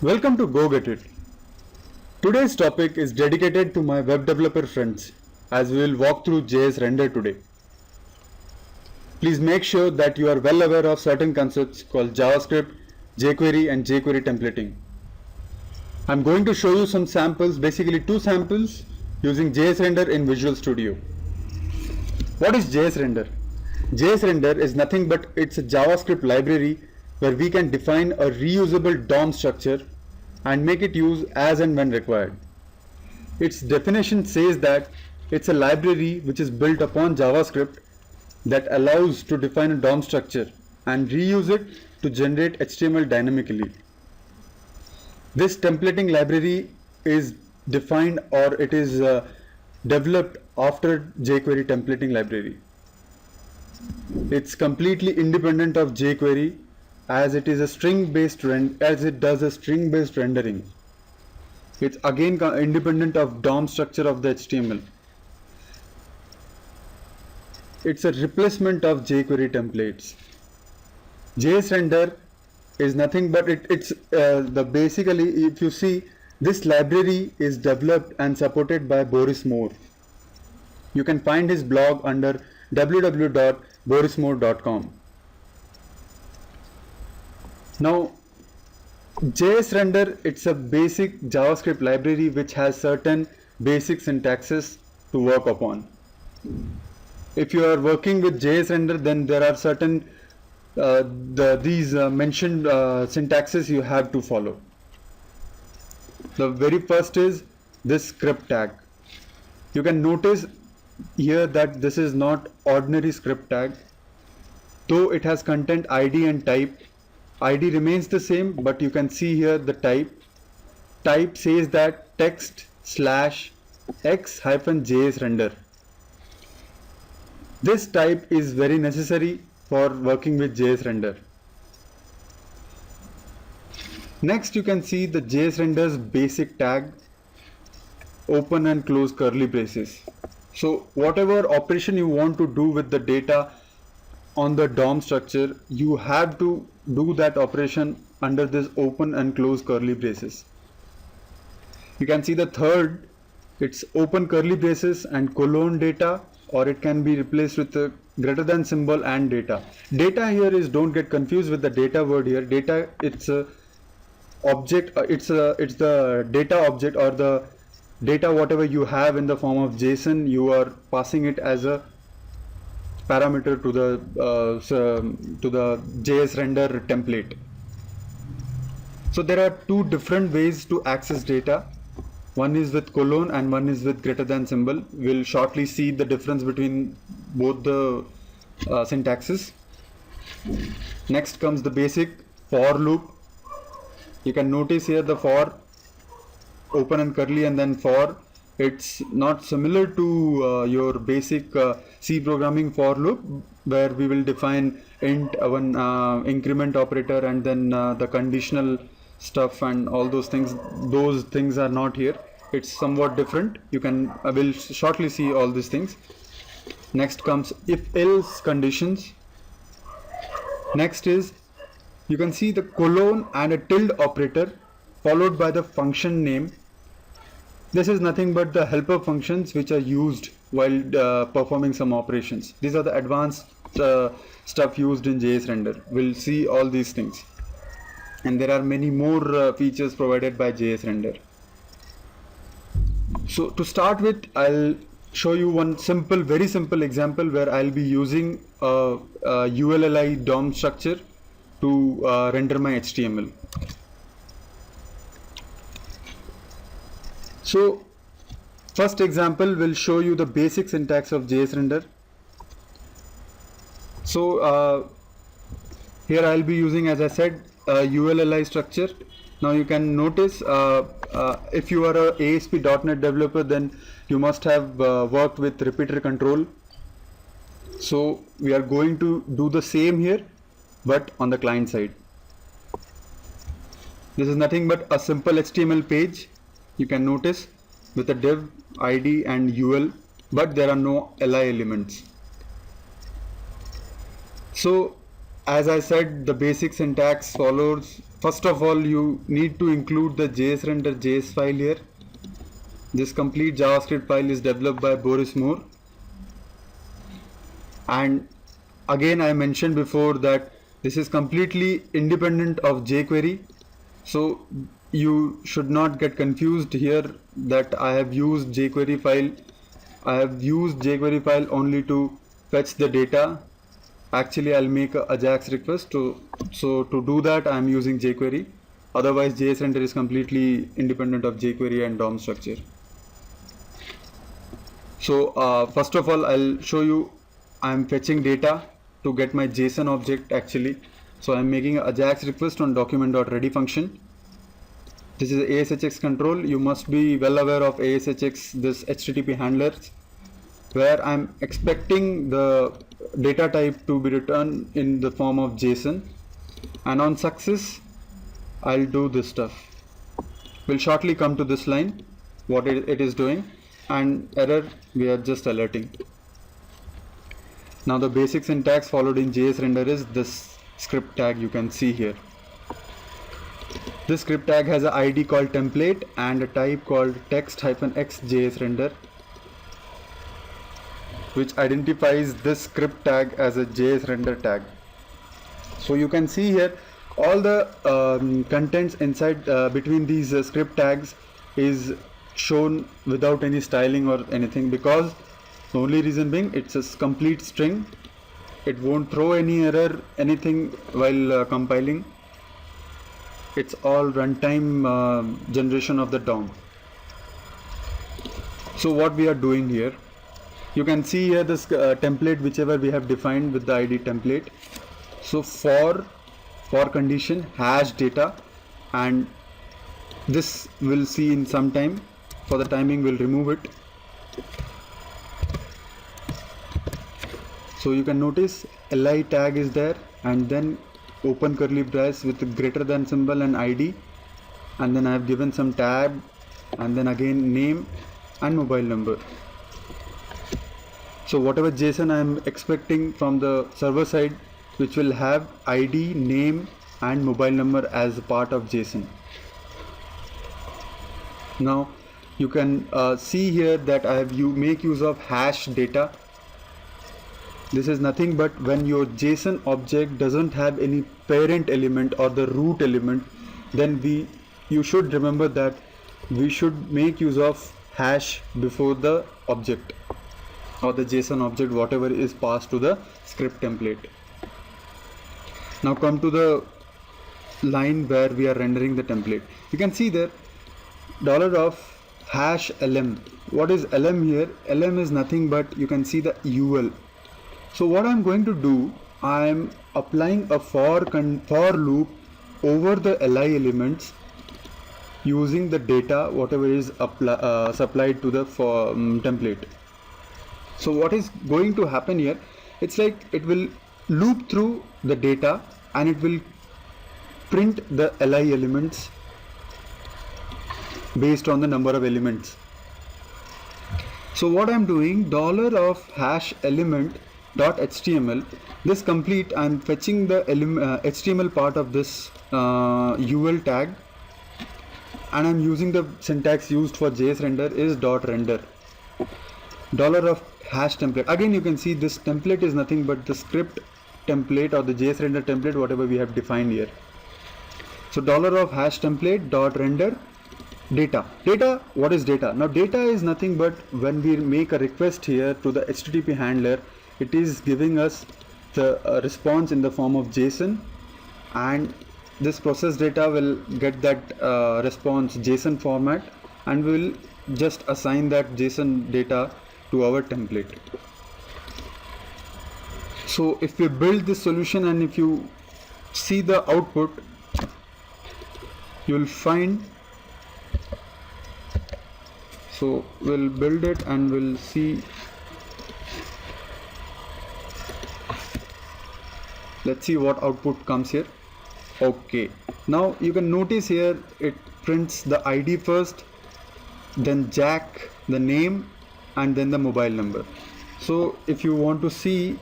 Welcome to Go Get It. Today's topic is dedicated to my web developer friends as we will walk through JsRender today. Please make sure that you are well aware of certain concepts called JavaScript, jQuery and jQuery templating. I'm going to show you some samples, basically two samples using JsRender in Visual Studio. What is JsRender? JsRender is nothing but it's a JavaScript library where we can define a reusable DOM structure and make it use as and when required. Its definition says that it's a library which is built upon JavaScript that allows to define a DOM structure and reuse it to generate HTML dynamically. This templating library is defined or it is developed after jQuery templating library. It's completely independent of jQuery as it is a string-based does a string-based rendering. It's again independent of DOM structure of the HTML. It's a replacement of jQuery templates. JsRender is nothing but basically if you see this library is developed and supported by Boris Moore. You can find his blog under www.borismoore.com. Now JsRender, it's a basic JavaScript library which has certain basic syntaxes to work upon. If you are working with JsRender, then there are certain these mentioned syntaxes you have to follow. The very first is this script tag. You can notice here that this is not ordinary script tag, though it has content ID and type. ID remains the same, but you can see here the type. Type says that text/x-JsRender. This type is very necessary for working with JsRender. Next, you can see the JsRender's basic tag, open and close curly braces. So whatever operation you want to do with the data on the DOM structure, you have to do that operation under this open and close curly braces. You can see the third, it's open curly braces and colon data, or it can be replaced with a greater than symbol and data. Data here is, don't get confused with the data word here. Data, it's a object, it's the data object or the data whatever you have in the form of JSON, you are passing it as a parameter to the JsRender template. So there are two different ways to access data. One is with colon and one is with greater than symbol. We'll shortly see the difference between both the syntaxes. Next comes the basic for loop. You can notice here the for, open and curly, and then for. It's not similar to your basic C programming for loop, where we will define int, one increment operator, and then the conditional stuff and all those things. Those things are not here. It's somewhat different. You can will shortly see all these things. Next comes if else conditions. Next is, you can see the colon and a tilde operator followed by the function name. This is nothing but the helper functions which are used while performing some operations. These are the advanced stuff used in JsRender. We'll see all these things. And there are many more features provided by JsRender. So to start with, I'll show you one simple, very simple example where I'll be using a ULLI DOM structure to render my HTML. So first example will show you the basic syntax of JsRender. So here I'll be using, as I said, a ULLI structure. Now you can notice if you are a ASP.NET developer, then you must have worked with repeater control. So we are going to do the same here, but on the client side. This is nothing but a simple HTML page. You can notice with a div, ID and UL, but there are no LI elements. So as I said, the basic syntax follows. First of all, you need to include the JsRender JS file here. This complete JavaScript file is developed by Boris Moore. And again, I mentioned before that this is completely independent of jQuery. So you should not get confused here that I have used jQuery file. I have used jQuery file only to fetch the data. Actually, I'll make a AJAX request so to do that I'm using jQuery. Otherwise, JsRender is completely independent of jQuery and DOM structure. So first of all, I'll show you I'm fetching data to get my JSON object actually. So I'm making a AJAX request on document.ready function. This is ASHX control. You must be well aware of ASHX, this HTTP handlers, where I'm expecting the data type to be returned in the form of JSON. And on success, I'll do this stuff. We'll shortly come to this line, what it is doing, and error we are just alerting. Now the basic syntax followed in JsRender is this script tag you can see here. This script tag has an ID called template and a type called text-x JsRender, which identifies this script tag as a JsRender tag. So you can see here all the contents inside between these script tags is shown without any styling or anything, because the only reason being it's a complete string. It won't throw any error, anything while compiling. It's all runtime generation of the DOM. So what we are doing here, you can see here this template whichever we have defined with the ID template. So for condition hash data, and this we'll see in some time. For the timing we'll remove it. So you can notice li tag is there, and then open curly brace with the greater than symbol and ID, and then I have given some tab, and then again name and mobile number. So whatever JSON I am expecting from the server side, which will have ID, name and mobile number as a part of JSON. Now you can see here that I have make use of hash data. This is nothing but when your JSON object doesn't have any parent element or the root element, then you should remember that we should make use of hash before the object or the JSON object, whatever is passed to the script template. Now come to the line where we are rendering the template. You can see there $#lm. What is lm here? Lm is nothing but you can see the UL. So what I'm going to do, I'm applying a for loop over the li elements using the data whatever is supplied to the template. So what is going to happen here, it's like it will loop through the data and it will print the li elements based on the number of elements. So what I'm doing, $#element.html, this complete, I'm fetching the HTML part of this UL tag, and I'm using the syntax used for JsRender is .render. $#template. Again you can see this template is nothing but the script template or the JsRender template, whatever we have defined here. So $#template.render data. What is data? Now data is nothing but when we make a request here to the HTTP handler, it is giving us the response in the form of JSON, and this process data will get that response JSON format, and we will just assign that JSON data to our template. So if we build this solution and if you see the output, you will find, so we'll build it and we'll see. Let's see what output comes here. Okay, now you can notice here it prints the ID first, then Jack, the name, and then the mobile number. So if you want to see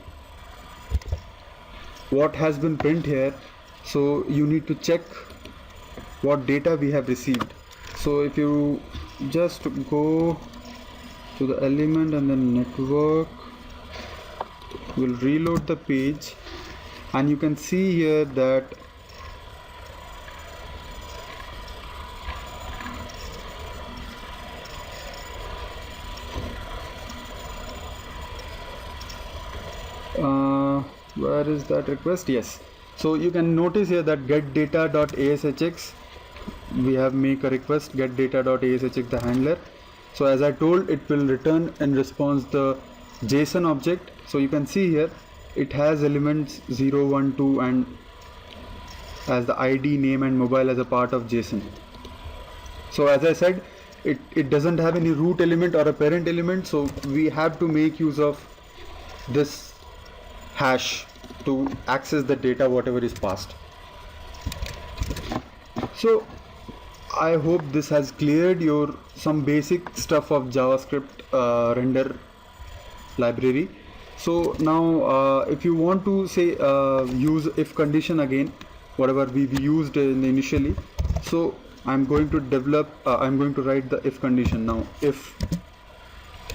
what has been print here. So you need to check what data we have received. So if you just go to the element and then network, we'll reload the page, and you can see here that where is that request? Yes, so you can notice here that get data.ashx, we have make a request get data.ashx, the handler. So as I told, it will return in response the JSON object. So you can see here it has elements 0, 1, 2 and as the ID, name and mobile as a part of JSON. So as I said, it doesn't have any root element or a parent element, so we have to make use of this hash to access the data whatever is passed. So I hope this has cleared your some basic stuff of JavaScript render library. So now if you want to say use if condition again, whatever we used initially, so I'm going to develop I'm going to write the if condition. Now if,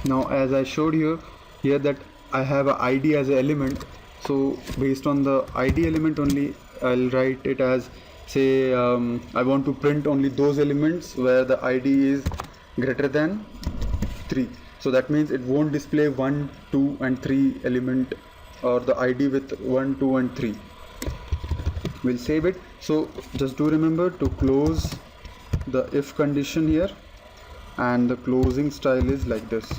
now as I showed you here that I have a ID as an element, so based on the ID element only I'll write it as, say I want to print only those elements where the ID is greater than 3. So that means it won't display 1, 2 and 3 element or the ID with 1, 2 and 3. We'll save it. So just do remember to close the if condition here, and the closing style is like this.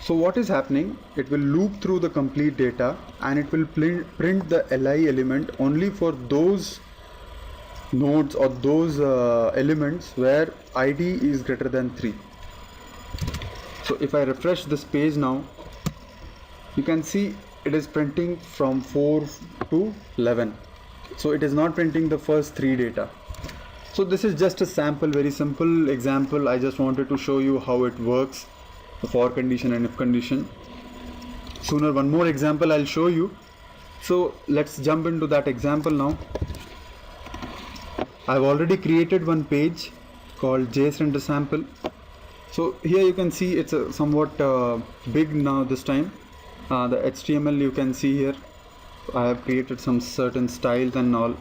So what is happening, it will loop through the complete data and it will print the li element only for those nodes or those elements where ID is greater than 3. So if I refresh this page now, you can see it is printing from 4 to 11. So it is not printing the first 3 data. So this is just a sample, very simple example. I just wanted to show you how it works, the for condition and if condition. Sooner one more example I'll show you. So let's jump into that example now. I've already created one page called JsRender sample. So here you can see it's a somewhat big now this time. The HTML you can see here. I have created some certain styles and all.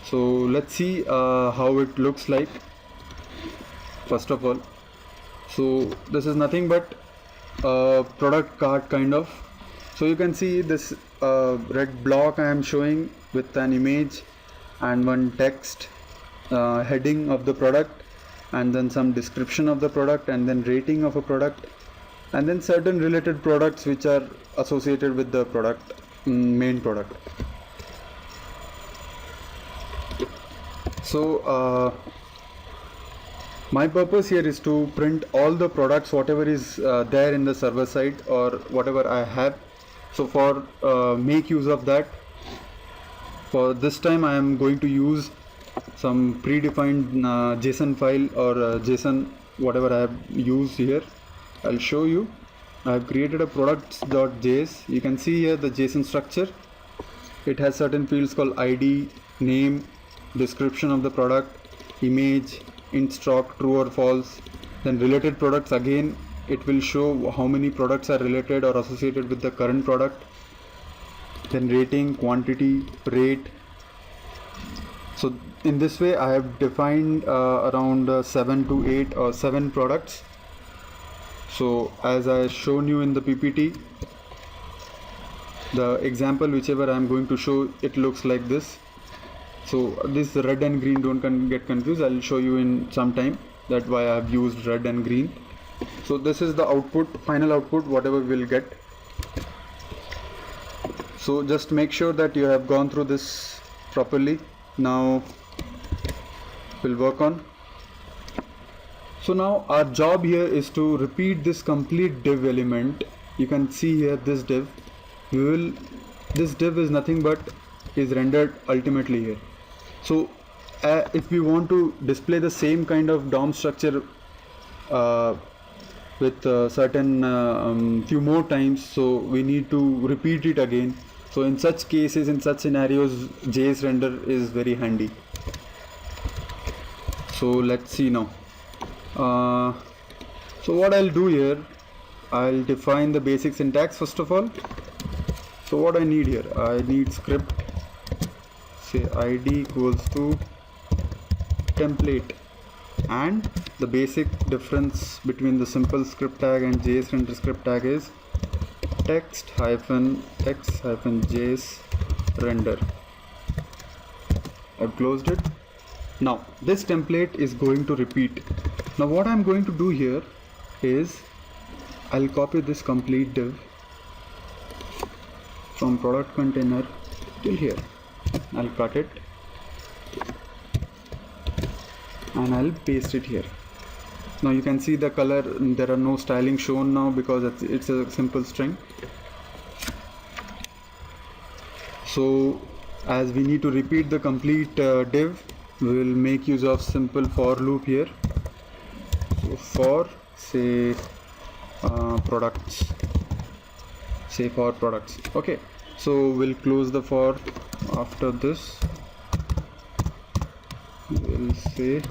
So let's see how it looks like first of all. So this is nothing but a product card kind of. So you can see this red block I am showing with an image and one text, heading of the product, and then some description of the product, and then rating of a product, and then certain related products which are associated with the product, main product. So my purpose here is to print all the products whatever is there in the server side or whatever I have. So for make use of that, for this time I am going to use some predefined JSON file or JSON whatever I have used here. I'll show you. I have created a products.js. You can see here the JSON structure. It has certain fields called ID, name, description of the product, image, int stock, true or false. Then related products, again it will show how many products are related or associated with the current product. Then rating, quantity, rate. So in this way I have defined around 7 to 8 or 7 products. So as I shown you in the PPT, the example whichever I am going to show, it looks like this. So this red and green, don't get confused. I'll show you in some time that why I have used red and green. So this is the output, final output, whatever we'll get. So just make sure that you have gone through this properly. Now we'll work on. So now our job here is to repeat this complete div element. You can see here this div. This div is nothing but is rendered ultimately here. So if we want to display the same kind of DOM structure with certain few more times, so we need to repeat it again. So in such cases, in such scenarios, JsRender is very handy. So let's see now. So what I'll do here, I'll define the basic syntax first of all. So what I need here, I need script, say id equals to template, and the basic difference between the simple script tag and JsRender script tag is text hyphen x hyphen JsRender. I've closed it. Now this template is going to repeat. Now what I'm going to do here is I'll copy this complete div from product container till here. I'll cut it and I'll paste it here. Now you can see the color, there are no styling shown now because it's a simple string. So as we need to repeat the complete div, we will make use of simple for loop here. So for say products, say for products. Okay, so we'll close the for. After this we'll say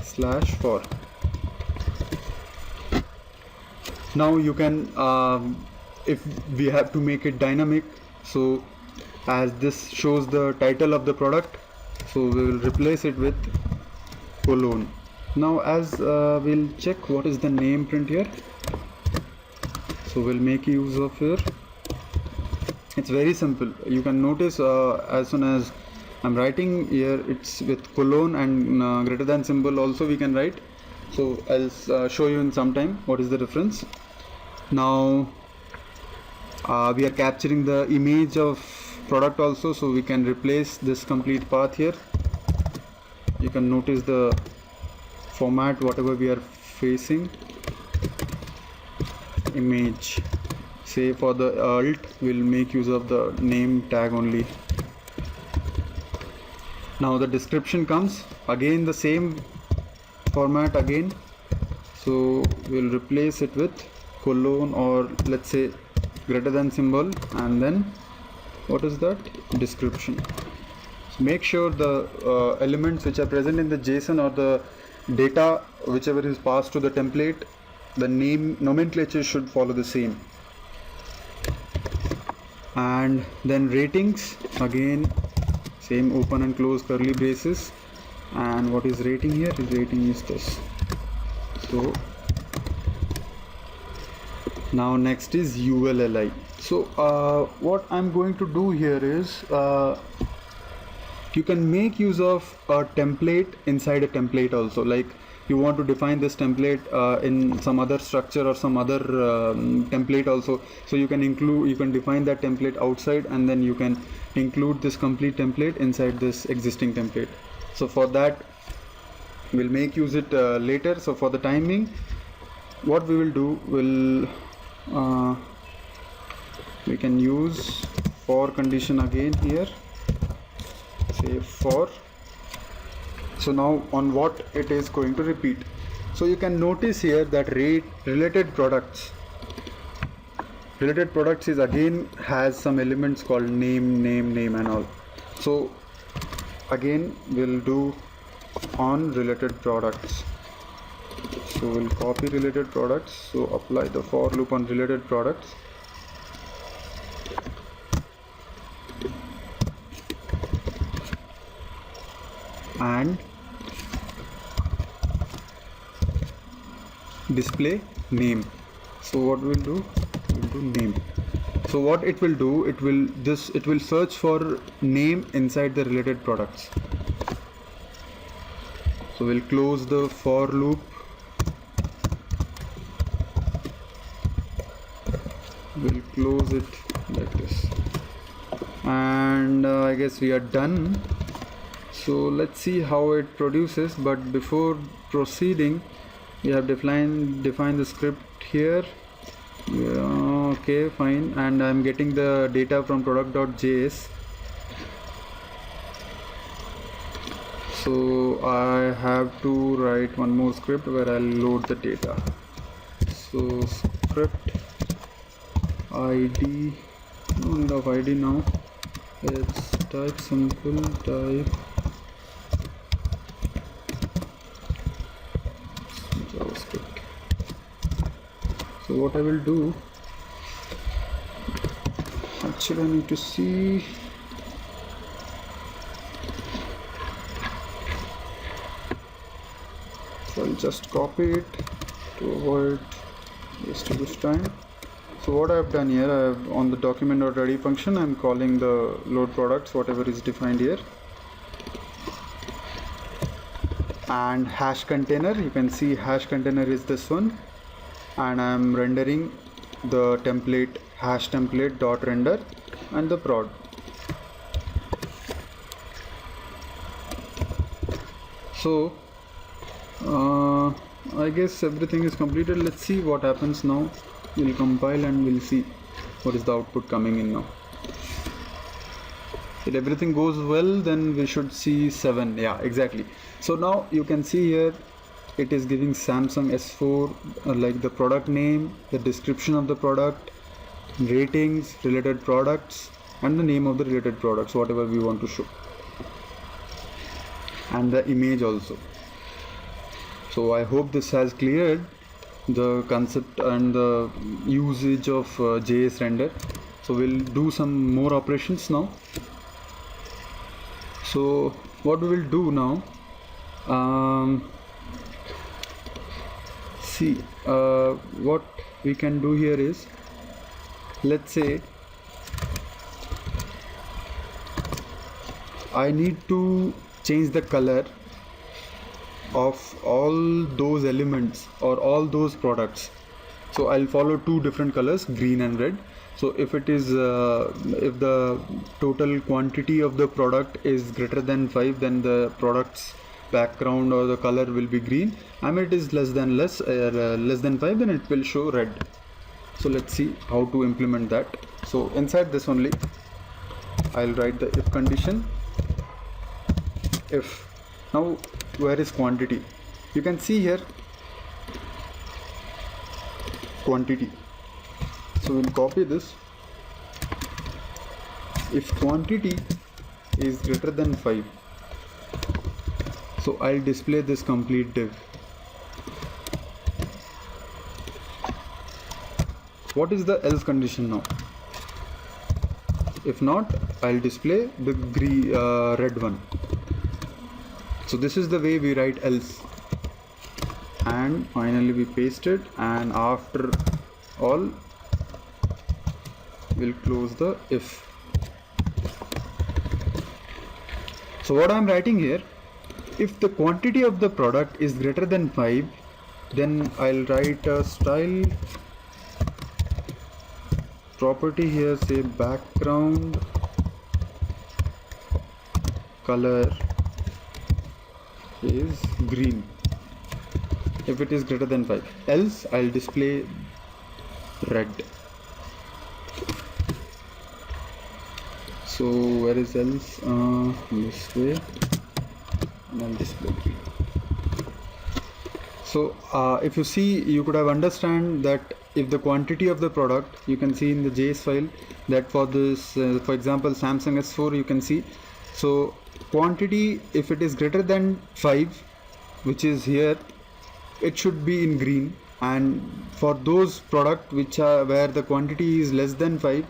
slash for. Now you can if we have to make it dynamic, so as this shows the title of the product, so we will replace it with colon. Now as we'll check what is the name print here, so we'll make use of here. It's very simple. You can notice as soon as I'm writing here, it's with colon and greater than symbol also we can write. So I'll show you in some time what is the difference. Now we are capturing the image of product also, so we can replace this complete path here. You can notice the format, whatever we are facing, image. Say for the alt, we'll make use of the name tag only. Now the description comes again the same format again, so we'll replace it with colon or let's say greater than symbol, and then what is that, description. So make sure the elements which are present in the JSON or the data whichever is passed to the template, the name nomenclature should follow the same. And then ratings, again same open and close curly braces, and what is rating here, rating is this. So now next is ULLI. So what I'm going to do here is you can make use of a template inside a template also. Like you want to define this template in some other structure or some other template also, so you can define that template outside, and then you can include this complete template inside this existing template. So for that we'll make use it later. So for the timing, what we will do, we can use for condition again here, say for. So now on what it is going to repeat. So you can notice here that related products is again has some elements called name and all. So again we'll do on related products. So we'll copy related products, so apply the for loop on related products. And display name. So what we'll do name. So what it will do, it will search for name inside the related products. So we'll close the for loop, we'll close it like this, and I guess we are done. So let's see how it produces, but before proceeding we have defined the script here. Okay, fine, and I'm getting the data from product.js. So I have to write one more script where I'll load the data. So script id need of id now. Let's type simple type JavaScript. So what I will do, actually I need to see, so I'll just copy it to avoid wasting this time. So what I have done here, I have on the document.ready function, I'm calling the load products, whatever is defined here, and hash container, you can see hash container is this one, and I'm rendering the template hash template dot render and the prod. So I guess everything is completed. Let's see what happens now. We'll compile and we'll see what is the output coming in now. If everything goes well, then we should see 7. Yeah, exactly. So now you can see here it is giving Samsung S4 like the product name, the description of the product, ratings, related products, and the name of the related products, whatever we want to show, and the image also. So I hope this has cleared the concept and the usage of JsRender. So we'll do some more operations now. So what we will do now, see what we can do here is, let's say I need to change the color of all those elements or all those products. So I'll follow 2 different colors, green and red. So if it is if the total quantity of the product is greater than 5, then the product's background or the color will be green, and it is less than 5, then it will show red. So let's see how to implement that. So inside this only I'll write the if condition. If now, where is quantity? You can see here quantity. So we'll copy this. If quantity is greater than 5, so I'll display this complete div. What is the else condition now? If not, I'll display the red one. So this is the way we write else, and finally we paste it, and after all we'll close the if. So what I'm writing here, if the quantity of the product is greater than 5, then I'll write a style property here, say background color is green if it is greater than 5, else I'll display red. So where is else? This way, and I'll display green. So if you see, you could have understand that if the quantity of the product, you can see in the JS file that for this for example Samsung S4, you can see, so quantity, if it is greater than 5, which is here, it should be in green, and for those product which are where the quantity is less than 5,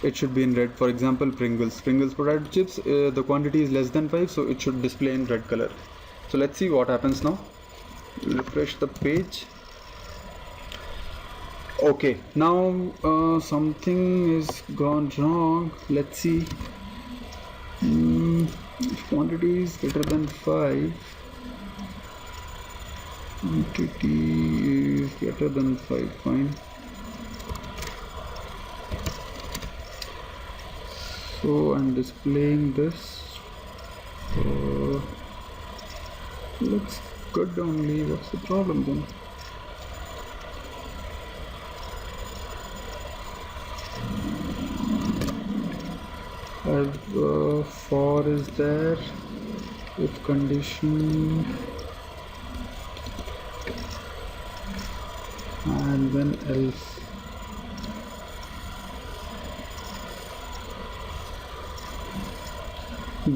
it should be in red. For example, Pringles potato chips, the quantity is less than 5, so it should display in red color. So let's see what happens now. Refresh the page. Okay, now something is gone wrong. Let's see. If quantity is greater than 5, quantity is greater than 5, fine. So I'm displaying this. Looks good only. What's the problem then? For is there, if condition, and then else.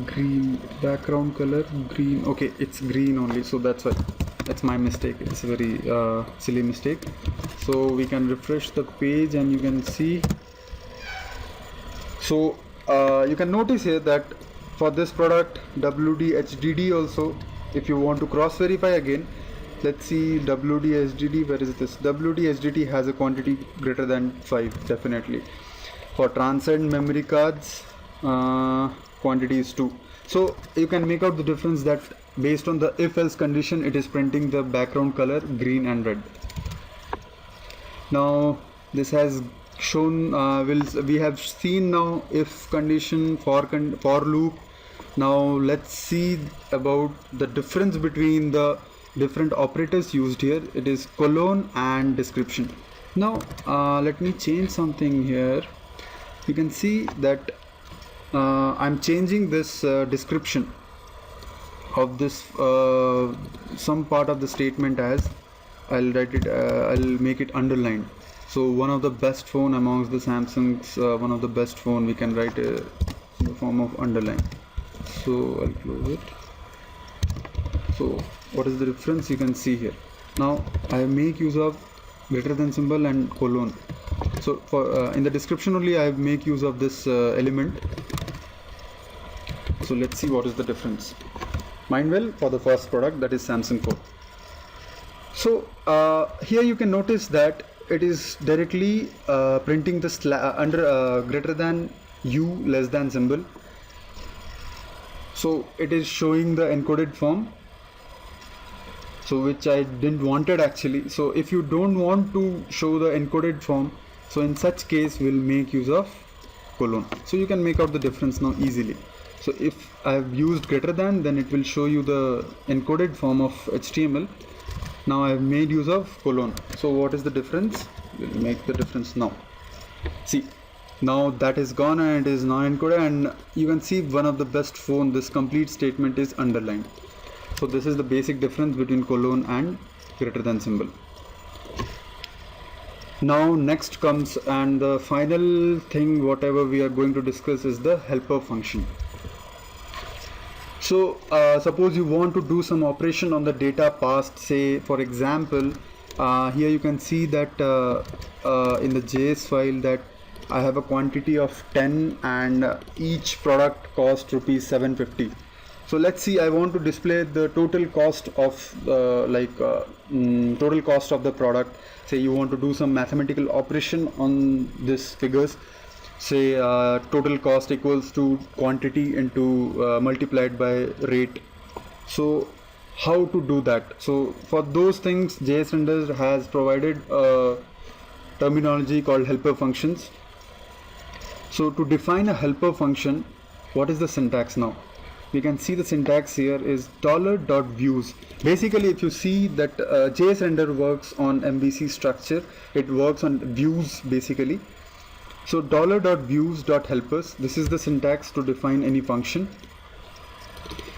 green background color, green. Okay, it's green only, so that's why. That's my mistake. It's a very silly mistake. So we can refresh the page and you can see. So you can notice here that for this product WD-HDD also, if you want to cross verify again, let's see WD-HDD, where is this? WD-HDD has a quantity greater than 5 definitely. For transcend memory cards, quantity is 2. So you can make out the difference that based on the if-else condition, it is printing the background color green and red. Now this has shown, we have seen now if condition, for loop. Now let's see about the difference between the different operators used here. It is colon and description. Now let me change something here. You can see that I'm changing this description of this some part of the statement as I'll write it, I'll make it underlined. So one of the best phone amongst the Samsung's, one of the best phone, we can write in the form of underline. So I'll close it. So what is the difference? You can see here. Now I make use of greater than symbol and colon. So for in the description only I make use of this element. So let's see what is the difference. Mind well for the first product, that is Samsung phone. So here you can notice that it is directly printing the under greater than u less than symbol. So it is showing the encoded form, so which I didn't wanted actually. So if you don't want to show the encoded form, so in such case we'll make use of colon. So you can make out the difference now easily. So if I have used greater than, then it will show you the encoded form of HTML. Now I have made use of colon. So what is the difference? We'll make the difference now. See, now that is gone and it is now encoded, and you can see one of the best phone, this complete statement is underlined. So this is the basic difference between colon and greater than symbol. Now next comes, and the final thing whatever we are going to discuss is the helper function. So suppose you want to do some operation on the data passed, say for example here you can see that in the JS file that I have a quantity of 10 and each product cost rupees 750. So let's see, I want to display the total cost of total cost of the product. Say you want to do some mathematical operation on this figures. Say total cost equals to quantity into multiplied by rate. So how to do that? So for those things JsRender has provided a terminology called helper functions. So to define a helper function, what is the syntax now? We can see the syntax here is $.views. Basically if you see that JsRender works on MVC structure, it works on views basically. So $.views.helpers, this is the syntax to define any function.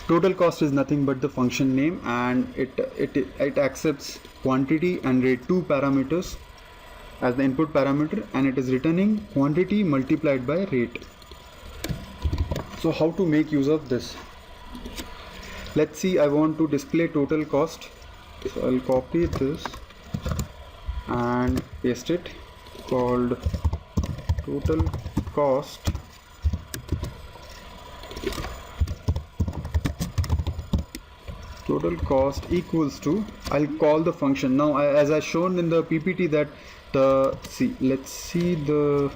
Total cost is nothing but the function name, and it accepts quantity and rate, 2 parameters as the input parameter, and it is returning quantity multiplied by rate. So how to make use of this? Let's see, I want to display total cost. So I'll copy this and paste it, called total cost equals to, I'll call the function. Now as I shown in the PPT that let's see the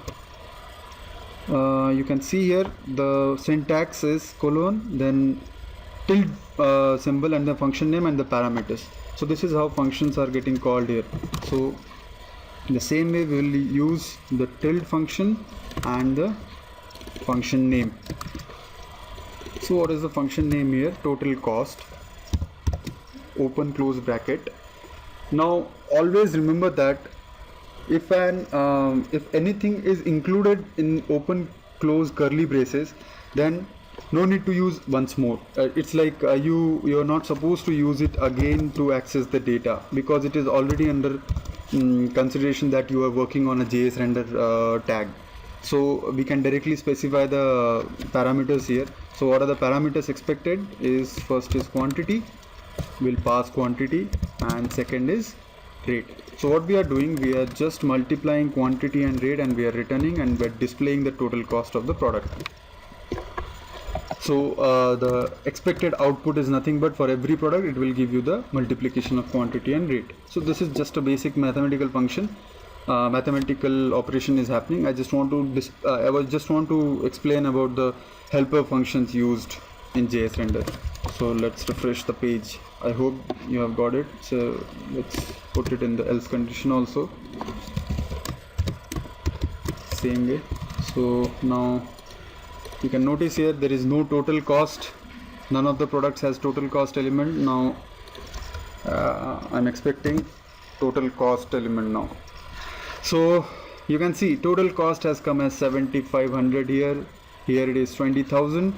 you can see here the syntax is colon, then tilde symbol, and the function name and the parameters. So this is how functions are getting called here. So in the same way we will use the tilde function and the function name. So what is the function name here? Total cost, open close bracket. Now always remember that if anything is included in open close curly braces, then no need to use once more. It's like you're not supposed to use it again to access the data, because it is already under consideration that you are working on a JsRender tag. So we can directly specify the parameters here. So what are the parameters expected is, first is quantity, we'll pass quantity, and second is rate. So what we are doing, we are just multiplying quantity and rate, and we are returning and we're displaying the total cost of the product. So the expected output is nothing but for every product it will give you the multiplication of quantity and rate. So this is just a basic mathematical function, mathematical operation is happening. I just want to explain about the helper functions used in JsRender. So let's refresh the page. I hope you have got it. So let's put it in the else condition also, same way. So now you can notice here there is no total cost, none of the products has total cost element. Now I'm expecting total cost element now. So you can see total cost has come as 7500 here it is 20,000,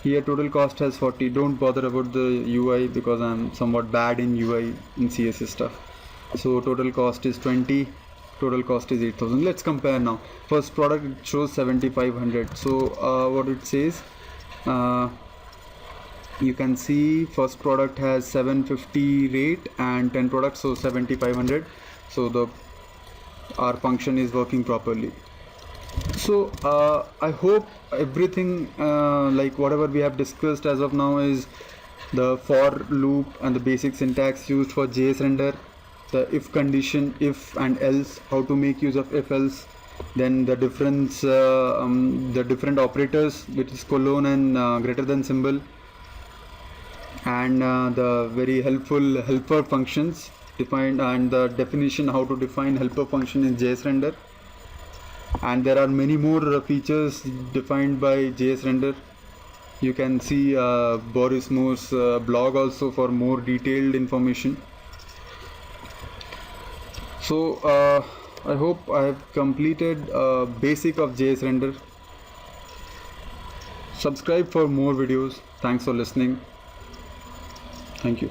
here total cost has 40. Don't bother about the UI because I'm somewhat bad in UI in CSS stuff. So total cost is 20, total cost is 8,000. Let's compare now. First product, it shows 7500. So what it says, you can see first product has 750 rate and 10 products, so 7500. So our function is working properly. So I hope everything like whatever we have discussed as of now is the for loop and the basic syntax used for JsRender, the if condition, if and else, how to make use of if else, then the difference, the different operators, which is colon and greater than symbol, and the very helpful helper functions defined, and the definition how to define helper function in JsRender. And there are many more features defined by JsRender. You can see Boris Moore's blog also for more detailed information. So I hope I have completed basic of JsRender. Subscribe for more videos. Thanks for listening. Thank you.